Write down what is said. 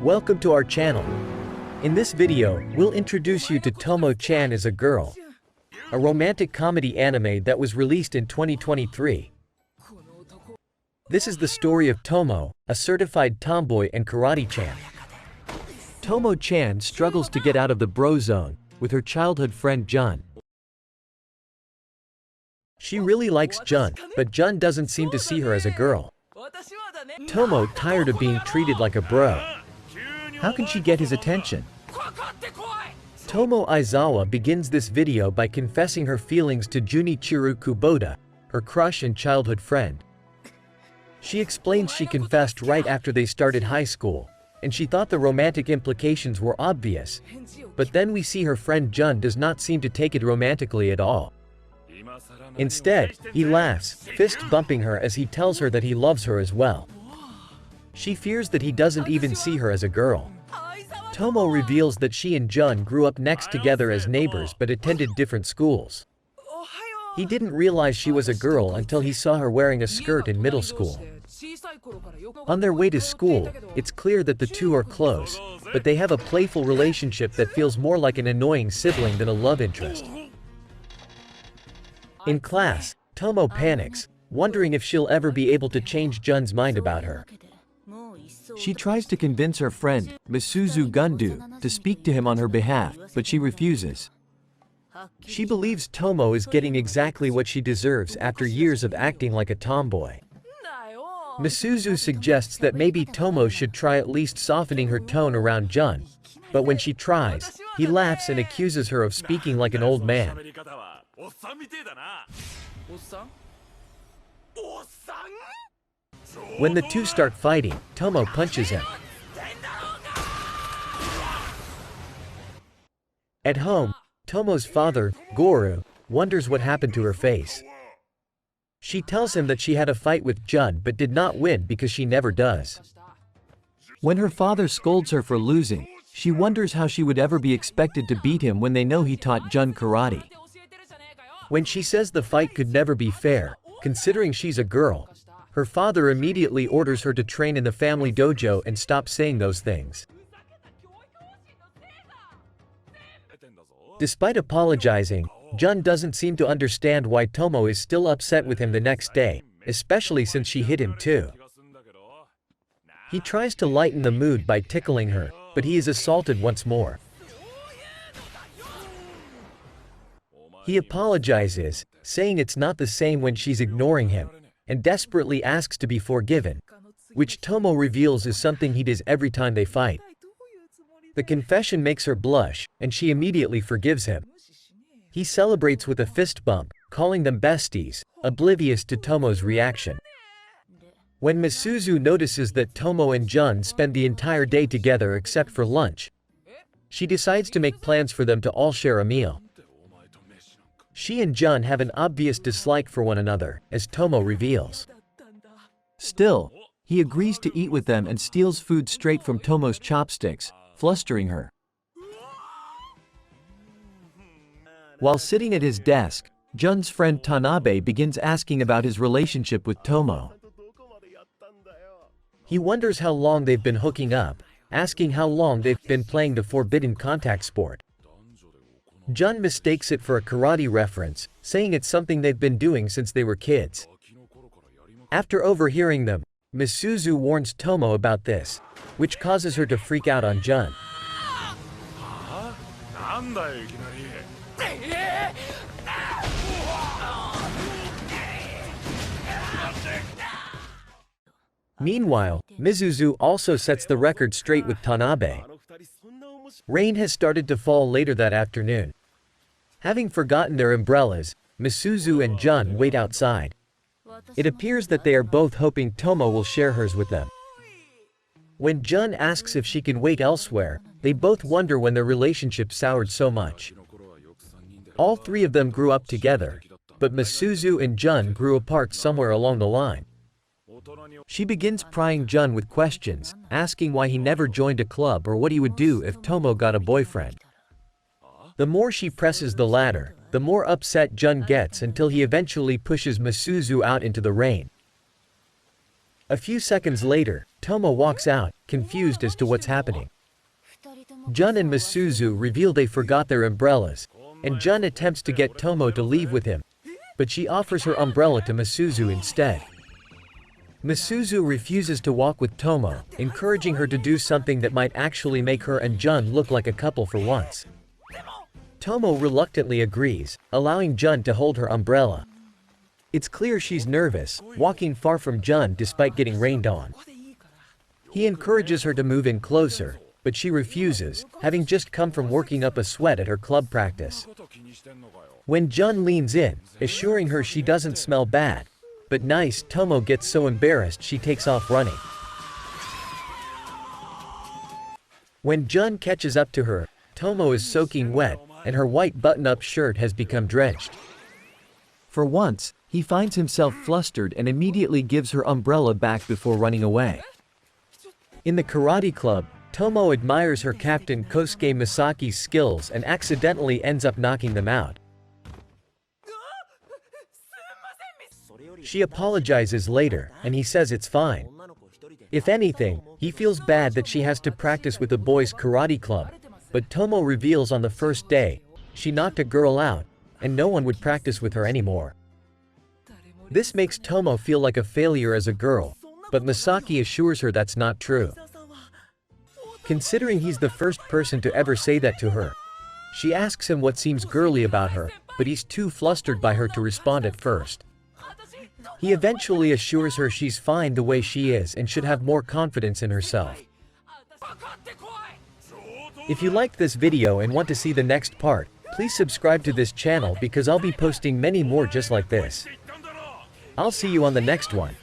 Welcome to our channel. In this video, we'll introduce you to Tomo-chan as a Girl, a romantic comedy anime that was released in 2023. This is the story of Tomo, a certified tomboy and karate-chan. Tomo-chan struggles to get out of the bro zone with her childhood friend Jun. She really likes Jun, but Jun doesn't seem to see her as a girl. Tomo, tired of being treated like a bro. How can she get his attention? Tomo Aizawa begins this video by confessing her feelings to Junichirou Kubota, her crush and childhood friend. She explains she confessed right after they started high school, and she thought the romantic implications were obvious. But then we see her friend Jun does not seem to take it romantically at all. Instead, he laughs, fist bumping her as he tells her that he loves her as well. She fears that he doesn't even see her as a girl. Tomo reveals that she and Jun grew up next together as neighbors but attended different schools. He didn't realize she was a girl until he saw her wearing a skirt in middle school. On their way to school, it's clear that the two are close, but they have a playful relationship that feels more like an annoying sibling than a love interest. In class, Tomo panics, wondering if she'll ever be able to change Jun's mind about her. She tries to convince her friend, Misuzu Gundu, to speak to him on her behalf, but she refuses. She believes Tomo is getting exactly what she deserves after years of acting like a tomboy. Misuzu suggests that maybe Tomo should try at least softening her tone around Jun, but when she tries, he laughs and accuses her of speaking like an old man. When the two start fighting, Tomo punches him. At home, Tomo's father, Goru, wonders what happened to her face. She tells him that she had a fight with Jun but did not win because she never does. When her father scolds her for losing, she wonders how she would ever be expected to beat him when they know he taught Jun karate. When she says the fight could never be fair, considering she's a girl, her father immediately orders her to train in the family dojo and stop saying those things. Despite apologizing, Jun doesn't seem to understand why Tomo is still upset with him the next day, especially since she hit him too. He tries to lighten the mood by tickling her, but he is assaulted once more. He apologizes, saying it's not the same when she's ignoring him, and desperately asks to be forgiven, which Tomo reveals is something he does every time they fight. The confession makes her blush, and she immediately forgives him. He celebrates with a fist bump, calling them besties, oblivious to Tomo's reaction. When Misuzu notices that Tomo and Jun spend the entire day together except for lunch, she decides to make plans for them to all share a meal. She and Jun have an obvious dislike for one another, as Tomo reveals. Still, he agrees to eat with them and steals food straight from Tomo's chopsticks, flustering her. While sitting at his desk, Jun's friend Tanabe begins asking about his relationship with Tomo. He wonders how long they've been hooking up, asking how long they've been playing the forbidden contact sport. Jun mistakes it for a karate reference, saying it's something they've been doing since they were kids. After overhearing them, Misuzu warns Tomo about this, which causes her to freak out on Jun. Meanwhile, Misuzu also sets the record straight with Tanabe. Rain has started to fall later that afternoon. Having forgotten their umbrellas, Misuzu and Jun wait outside. It appears that they are both hoping Tomo will share hers with them. When Jun asks if she can wait elsewhere, they both wonder when their relationship soured so much. All three of them grew up together, but Misuzu and Jun grew apart somewhere along the line. She begins prying Jun with questions, asking why he never joined a club or what he would do if Tomo got a boyfriend. The more she presses the latter, the more upset Jun gets until he eventually pushes Misuzu out into the rain. A few seconds later, Tomo walks out, confused as to what's happening. Jun and Masuzu reveal they forgot their umbrellas, and Jun attempts to get Tomo to leave with him, but she offers her umbrella to Masuzu instead. Masuzu refuses to walk with Tomo, encouraging her to do something that might actually make her and Jun look like a couple for once. Tomo reluctantly agrees, allowing Jun to hold her umbrella. It's clear she's nervous, walking far from Jun despite getting rained on. He encourages her to move in closer, but she refuses, having just come from working up a sweat at her club practice. When Jun leans in, assuring her she doesn't smell bad, but nice, Tomo gets so embarrassed she takes off running. When Jun catches up to her, Tomo is soaking wet, and her white button-up shirt has become drenched. For once, he finds himself flustered and immediately gives her umbrella back before running away. In the karate club, Tomo admires her captain Kosuke Misaki's skills and accidentally ends up knocking them out. She apologizes later, and he says it's fine. If anything, he feels bad that she has to practice with the boys' karate club, but Tomo reveals on the first day, she knocked a girl out, and no one would practice with her anymore. This makes Tomo feel like a failure as a girl, but Misaki assures her that's not true. Considering he's the first person to ever say that to her, she asks him what seems girly about her, but he's too flustered by her to respond at first. He eventually assures her she's fine the way she is and should have more confidence in herself. If you liked this video and want to see the next part, please subscribe to this channel because I'll be posting many more just like this. I'll see you on the next one.